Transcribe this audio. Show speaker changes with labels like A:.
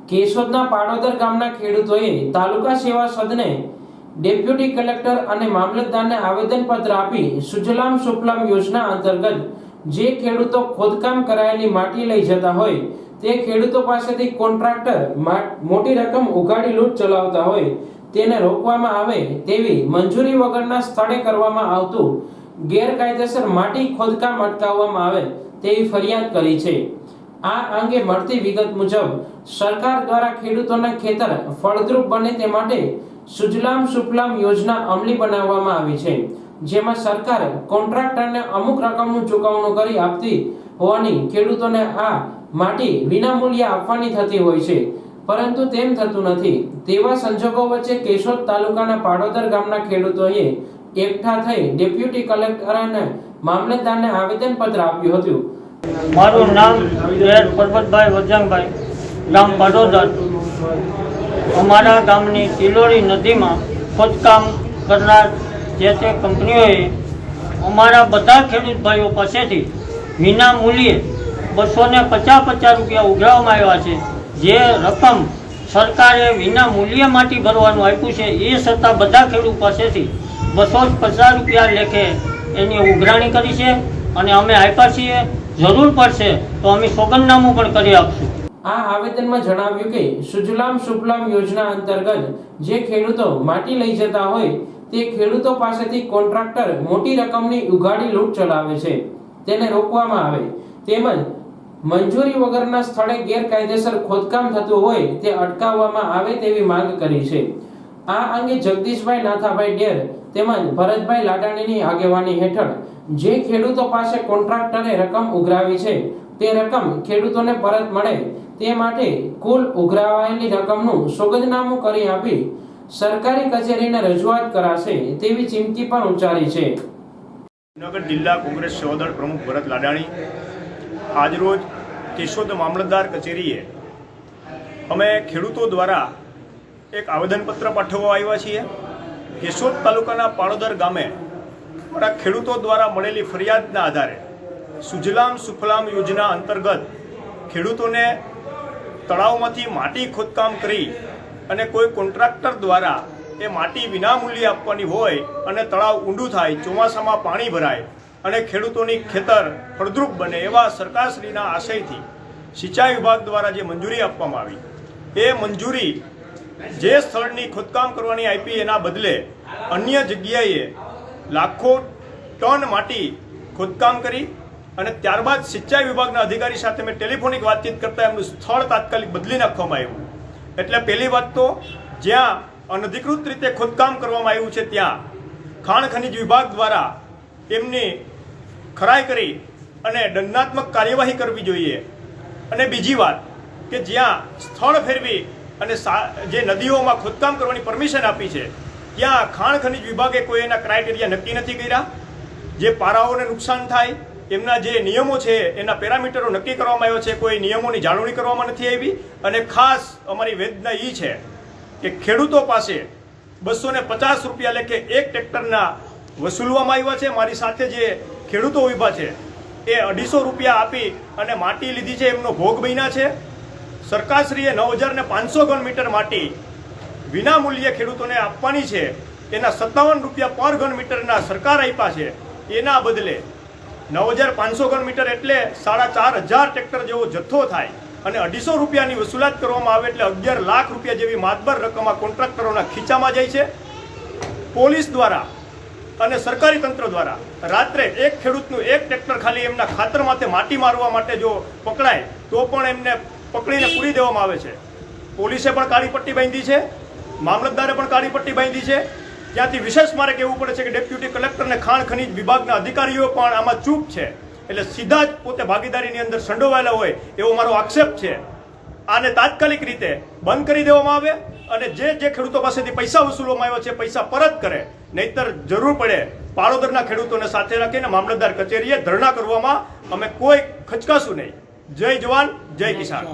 A: કેશોદના પાડોદર ગામના ખેડૂતોએ તાલુકા સેવા સદને ડેપ્યુટી કલેક્ટર અને મામલતદારને આવેદનપત્ર આપી સુજલામ સુફલામ યોજના અંતર્ગત જે ખેડૂતો ખોદકામ કરાયેલી માટી લઈ જતા હોય તે ખેડૂતો પાસેથી કોન્ટ્રાક્ટર મોટી રકમ ઉઘાડી લૂંટ ચલાવતા હોય તેને રોકવામાં આવે તેવી મંજૂરી વગરના સ્થળે કરવામાં આવતું ગેરકાયદેસર માટી ખોદકામ અટકાવવામાં આવે તેવી ફરિયાદ કરી છે। આ અંગે મળતી વિગત મુજબ સરકાર દ્વારા ખેડૂતોના ખેતર ફળદ્રુપ બને તે માટે સુજલામ સુફલામ યોજના અમલી બનાવવામાં આવી છે, જેમાં સરકાર કોન્ટ્રાક્ટરને અમુક રકમનું ચૂકવણું કરી આપતી હોવાની ખેડૂતોને આ માટી વિનામૂલ્યે આપવાની થતી હોય છે, પરંતુ તેમ થતું નથી। તેવા સંજોગો વચ્ચે કેશોદ તાલુકાના પાડોદર ગામના ખેડૂતોએ એકઠા થઈ ડેપ્યુટી કલેક્ટર અને મામલતદારને આવેદનપત્ર આપ્યું હતું।
B: મારું નામ પરબતભાઈ વજાંગભાઈ, ગામ પાડોદર। અમારા ગામની તિલોરી નદીમાં ખોદકામ કરનાર જે તે કંપનીઓએ અમારા બધા ખેડૂત ભાઈઓ પાસેથી વિના મૂલ્યે 250 રૂપિયા ઉઘરાવવામાં આવ્યા છે। જે રકમ સરકારે વિના મૂલ્યે માટી ભરવાનું આપ્યું છે, એ છતાં બધા ખેડૂત પાસેથી 250 રૂપિયા લેખે એની ઉઘરાણી કરી છે અને અમે આપ્યા છીએ। જરૂર પડશે તો અમે સોગંદનામું પણ કરી આપશું।
A: આ આવેદનમાં જણાવ્યું કે સુજલામ સુફલામ યોજના અંતર્ગત જે ખેડૂતો માટી લઈ જતા હોય તે ખેડૂતો પાસેથી કોન્ટ્રાક્ટર મોટી રકમની ઉઘાડી લૂંટ ચલાવે છે, તેને રોકવામાં આવે તેમજ મંજૂરી વગરના સ્થળે ગેરકાયદેસર ખોદકામ થતું હોય તે અટકાવવામાં આવે તેવી માંગ કરી છે। આ અંગે જગદીશભાઈ નાથાભાઈ ડેર તેમજ ભરતભાઈ લાડાણીની આગેવાની હેઠળ જે ખેડૂતો પાસે કોન્ટ્રાક્ટરે રકમ ઉઘરાવી છે તે રકમ ખેડૂતોને પરત મળે તે માટે કુલ ઉઘરાવાયેલી રકમનું સોગંદનામું કરી આપી સરકારી કચેરીને રજૂઆત કરાશે તેવી ચીમકી પણ ઉચ્ચારી છે।
C: જૂનાગઢ જિલ્લા કોંગ્રેસ સેવાદળ પ્રમુખ ભરત લાડાણી આજરોજ કેશોદ મામલતદાર કચેરીએ અમે ખેડૂતો દ્વારા એક આવેદનપત્ર પાઠવવા આવ્યા છીએ। કેશોદ તાલુકાના પાડોદર ગામે અમારા ખેડૂતો દ્વારા મળેલી ફરિયાદના આધારે સુજલામ સુફલામ યોજના અંતર્ગત ખેડૂતોને તળાવમાંથી માટી ખોદકામ કરી અને કોઈ કોન્ટ્રાક્ટર દ્વારા એ માટી વિનામૂલ્યે આપવાની હોય અને તળાવ ઊંડું થાય, ચોમાસામાં પાણી ભરાય અને ખેડૂતોની ખેતર ફળદ્રુપ બને એવા સરકારશ્રીના આશયથી સિંચાઈ વિભાગ દ્વારા જે મંજૂરી આપવામાં આવી એ મંજૂરી જે સ્થળની ખોદકામ કરવાની આપી એના બદલે અન્ય જગ્યાએ લાખો ટન માટી ખોદકામ કરી અને ત્યારબાદ સિંચાઈ વિભાગના અધિકારી સાથે મેં ટેલિફોનિક વાતચીત કરતા એમનું સ્થળ તાત્કાલિક બદલી નાખવામાં આવ્યું। એટલે પહેલી વાત તો જ્યાં અનધિકૃત રીતે ખોદકામ કરવામાં આવ્યું છે ત્યાં ખાણ ખનીજ વિભાગ દ્વારા એમની ખરાઈ કરી અને દંડાત્મક કાર્યવાહી કરવી જોઈએ। અને બીજી વાત કે જ્યાં સ્થળ ફેરવી અને જે નદીઓમાં ખોદકામ કરવાની પરમિશન આપી છે ત્યાં ખાણ ખનીજ વિભાગે કોઈ એના ક્રાઇટેરિયા નક્કી નથી કર્યા। જે પારાઓને નુકસાન થાય એમના જે નિયમો છે એના પેરામીટરો નક્કી કરવામાં આવ્યા છે, કોઈ નિયમોની જાળવણી કરવામાં નથી આવી। અને ખાસ અમારી વેદના એ છે કે ખેડૂતો પાસે 250 રૂપિયા લેખે એક ટ્રેક્ટરના વસૂલવામાં આવ્યા છે। મારી સાથે જે ખેડૂતો ઉભા છે એ 250 રૂપિયા આપી અને માટી લીધી છે, એમનો ભોગ બન્યા છે। સરકારશ્રીએ 9500 ઘન મીટર માટી વિના મૂલ્યે ખેડૂતોને આપવાની છે, એના 57 રૂપિયા પર ઘન મીટરના સરકાર આપ્યા છે। એના બદલે 9500 ઘન મીટર એટલે 4500 ટ્રેક્ટર જેવો જથ્થો થાય અને 250 રૂપિયાની વસૂલાત કરવામાં આવે એટલે 11 લાખ રૂપિયા જેવી માતબર રકમ આ કોન્ટ્રાક્ટરોના ખીચામાં જાય છે। પોલીસ દ્વારા અને સરકારી તંત્ર દ્વારા રાત્રે એક ખેડૂતનું એક ટ્રેક્ટર ખાલી એમના ખાતર માથે માટી મારવા માટે જો પકડાય તો પણ એમને પકડીને પૂરી દેવામાં આવે છે। પોલીસે પણ કાળી પટ્ટી બાંધી છે, મામલતદારે પણ કાળી પટ્ટી બાંધી છે। ત્યાંથી વિશેષ મારે કહેવું પડે છે કે ડેપ્યુટી કલેક્ટર અને ખાણ ખનીજ વિભાગના અધિકારીઓ પણ આમાં ચૂપ છે, એટલે સીધા જ પોતે ભાગીદારીની અંદર સંડોવાયેલા હોય એવો મારો આક્ષેપ છે। આને તાત્કાલિક રીતે બંધ કરી દેવામાં આવે અને જે ખેડૂતો પાસેથી પૈસા વસૂલવામાં આવ્યો છે પૈસા પરત કરે, નહીતર જરૂર પડે પાડોદરના ખેડૂતોને સાથે રાખીને મામલતદાર કચેરીએ ધરણા કરવામાં અમે કોઈ ખચકાશું નહીં। જય જવાન, જય કિસાન।